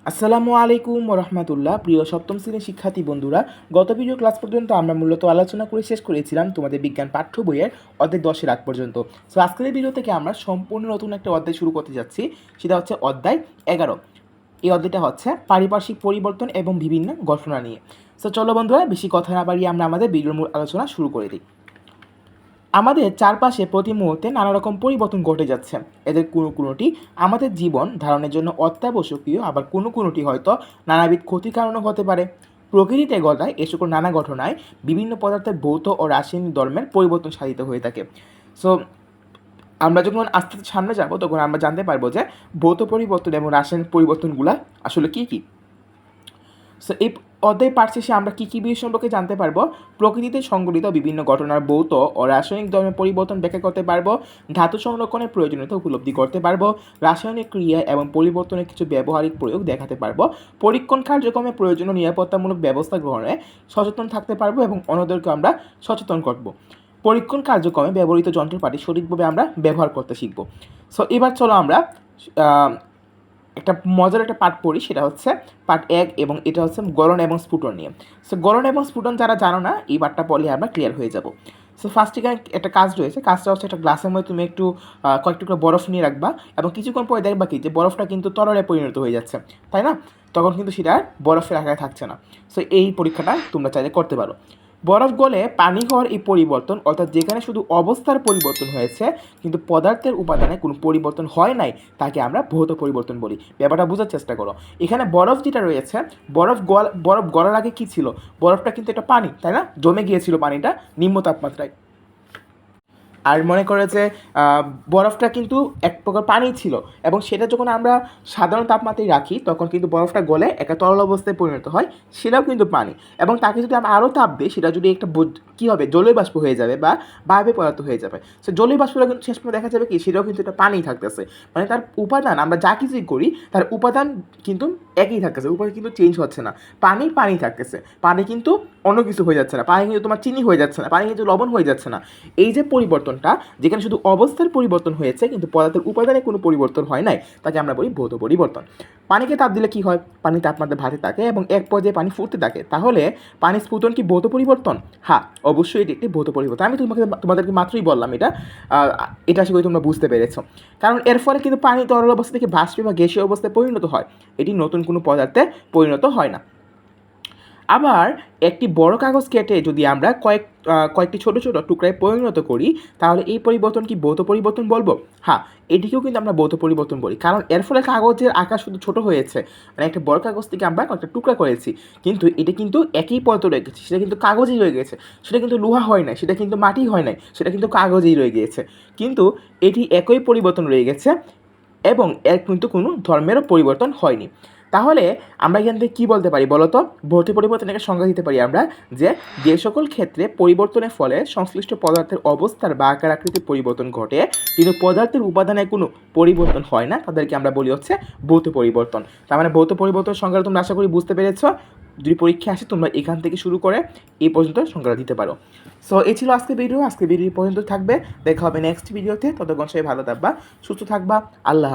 আসসালামু আলাইকুম রহমতুল্লাহ। প্রিয় সপ্তম শ্রেণীর শিক্ষার্থী বন্ধুরা, গত ভিডিও ক্লাস পর্যন্ত আমরা মূলত আলোচনা করে শেষ করেছিলাম তোমাদের বিজ্ঞান পাঠ্য বইয়ের অধ্যায় 10-এর আগ পর্যন্ত। সো আজকের ভিডিও থেকে আমরা সম্পূর্ণ নতুন একটা অধ্যায় শুরু করতে যাচ্ছি, সেটা হচ্ছে অধ্যায় 11। এই অধ্যায়টা হচ্ছে পারিপার্শ্বিক পরিবর্তন এবং বিভিন্ন ঘটনা নিয়ে। সো চলো বন্ধুরা, বেশি কথা না বাড়িয়ে আমরা আমাদের ভিডিওর মূল আলোচনা শুরু করে দিই। আমাদের চারপাশে প্রতি মুহূর্তে নানা রকম পরিবর্তন ঘটে যাচ্ছে। এদের কোনো কোনোটি আমাদের জীবন ধারণের জন্য অত্যাবশ্যকীয়, আবার কোনো কোনোটি হয়তো নানাবিধ ক্ষতির কারণও হতে পারে। প্রকৃতিতে ঘটায় এ সকল নানা ঘটনায় বিভিন্ন পদার্থের ভৌত ও রাসায়নিক ধর্মের পরিবর্তন সাধিত হয়ে থাকে। সো আমরা যখন আস্তে আস্তে সামনে যাব, তখন আমরা জানতে পারবো যে ভৌত পরিবর্তন এবং রাসায়নিক পরিবর্তনগুলা আসলে কী কী। সো এই অধ্যায় পাঠ শেষে আমরা কী কী বিষয় সম্পর্কে জানতে পারবো? প্রকৃতিতে সংঘটিত বিভিন্ন ঘটনার ভৌত ও রাসায়নিক ধর্মের পরিবর্তন ব্যাখ্যা করতে পারবো, ধাতু সংরক্ষণের প্রয়োজনীয়তা উপলব্ধি করতে পারবো, রাসায়নিক ক্রিয়া এবং পরিবর্তনের কিছু ব্যবহারিক প্রয়োগ দেখাতে পারবো, পরীক্ষণ কার্যক্রমে প্রয়োজনীয় নিরাপত্তামূলক ব্যবস্থা গ্রহণে সচেতন থাকতে পারবো এবং অন্যদেরকে আমরা সচেতন করব। পরীক্ষণ কার্যক্রমে ব্যবহৃত যন্ত্রপাতি সঠিকভাবে আমরা ব্যবহার করতে শিখব। সো এবার চলো আমরা একটা মজার একটা পাঠ পড়ি, সেটা হচ্ছে পার্ট 1 এবং এটা হচ্ছে গলন এবং স্ফুটন নিয়ে। সো গলন এবং স্ফুটন যারা জানো না, এই পাঠটা পড়লে আমরা ক্লিয়ার হয়ে যাব। সো ফার্স্ট এখানে একটা কাজ রয়েছে, কাজটা হচ্ছে একটা গ্লাসের মধ্যে তুমি একটু কয়েকটু করে বরফ নিয়ে রাখবা এবং কিছুক্ষণ পরে দেখবা কি যে বরফটা কিন্তু তরলে পরিণত হয়ে যাচ্ছে, তাই না? তখন কিন্তু সেটা আর বরফের আকারে থাকছে না। সো এই পরীক্ষাটা তোমরা চাইলে করতে পারো। বরফ গলে পানি হওয়ার এই পরিবর্তন, অর্থাৎ যেখানে শুধু অবস্থার পরিবর্তন হয়েছে কিন্তু পদার্থের উপাদানে কোনো পরিবর্তন হয় নাই, তাকে আমরা ভৌত পরিবর্তন বলি। ব্যাপারটা বোঝার চেষ্টা করো। এখানে বরফ যেটা রয়েছে, বরফ গলার আগে কী ছিল? বরফটা কিন্তু একটা পানি, তাই না? জমে গিয়েছিল পানিটা নিম্ন তাপমাত্রায়। আর মনে করে যে বরফটা কিন্তু এক প্রকার পানি ছিল এবং সেটা যখন আমরা সাধারণ তাপমাত্রায় রাখি, তখন কিন্তু বরফটা গলে একটা তরল অবস্থায় পরিণত হয়, সেটাও কিন্তু পানি। এবং তাকে যদি আমরা আরও তাপ দিই, সেটা যদি একটা কী হবে, জলীয় বাষ্প হয়ে যাবে বা বায়বীয় পদার্থ হয়ে যাবে। সে জলীয় বাষ্পটা কিন্তু শেষ পর্যন্ত দেখা যাবে কি, সেটাও কিন্তু একটা পানিই থাকতেছে। মানে তার উপাদান, আমরা যা কিছুই করি তার উপাদান কিন্তু একই থাকতেছে, উপাদান কিন্তু চেঞ্জ হচ্ছে না। পানি পানি থাকতেছে, পানি কিন্তু অন্য কিছু হয়ে যাচ্ছে না, পানি কিন্তু তোমার চিনি হয়ে যাচ্ছে না, পানি কিন্তু লবণ হয়ে যাচ্ছে না। এই যে পরিবর্তনটা, যেখানে শুধু অবস্থার পরিবর্তন হয়েছে কিন্তু পদার্থের উপাদানে কোনো পরিবর্তন হয় নাই, তাকে আমরা বলি ভৌত পরিবর্তন। পানিকে তাপ দিলে কি হয়? পানি তাপমাত্রা বাড়তে থাকে এবং এক পর্যায়ে পানি ফুটতে থাকে। তাহলে পানি স্ফুটন কি ভৌত পরিবর্তন? হ্যাঁ, অবশ্যই এটি একটি ভৌত পরিবর্তন। আমি তোমাদেরকে মাত্রই বললাম এটা, এটা আশা করি তোমরা বুঝতে পেরেছো। কারণ এর ফলে কিন্তু পানি তরল অবস্থা থেকে বাষ্পে বা গ্যাসীয় অবস্থায় পরিণত হয়, এটি নতুন কোনো পদার্থে পরিণত হয় না। আবার একটি বড় কাগজ কেটে যদি আমরা কয়েকটি ছোট ছোট টুকরায় পরিণত করি, তাহলে এই পরিবর্তন কি ভৌত পরিবর্তন বলবো? হ্যাঁ, এটিকেও কিন্তু আমরা ভৌত পরিবর্তন বলি। কারণ এর ফলে কাগজের আকার শুধু ছোট হয়েছে, মানে একটা বড় কাগজ থেকে আমরা কয়েকটা টুকরা করেছি, কিন্তু এটা কিন্তু একই পদার্থ রয়ে গেছে, সেটা কিন্তু কাগজেই রয়ে গেছে। সেটা কিন্তু লোহা হয় নাই, সেটা কিন্তু মাটি হয় নাই, সেটা কিন্তু কাগজেই রয়ে গিয়েছে। কিন্তু এটি একই পরিবর্তন রয়ে গেছে এবং এর কিন্তু কোনো ধর্মেরও পরিবর্তন হয়নি। তাহলে আমরা এখান থেকে কী বলতে পারি বলতো? ভৌত পরিবর্তনকে সংজ্ঞা দিতে পারি আমরা যে সকল ক্ষেত্রে পরিবর্তনের ফলে সংশ্লিষ্ট পদার্থের অবস্থার বা আকার আকৃতির পরিবর্তন ঘটে কিন্তু পদার্থের উপাদানে কোনো পরিবর্তন হয় না, তাদেরকে আমরা বলি হচ্ছে ভৌত পরিবর্তন। তার মানে ভৌত পরিবর্তন সংজ্ঞাটা তোমরা আশা করি বুঝতে পেরেছ। যদি পরীক্ষা আসে, তোমরা এখান থেকে শুরু করে এই পর্যন্ত সংজ্ঞা দিতে পারো। সো এই ছিল আজকে ভিডিও পর্যন্ত থাকবে। দেখা হবে নেক্সট ভিডিওতে। ততক্ষণ সবাই ভালো থাকবা, সুস্থ থাকবা। আল্লাহ।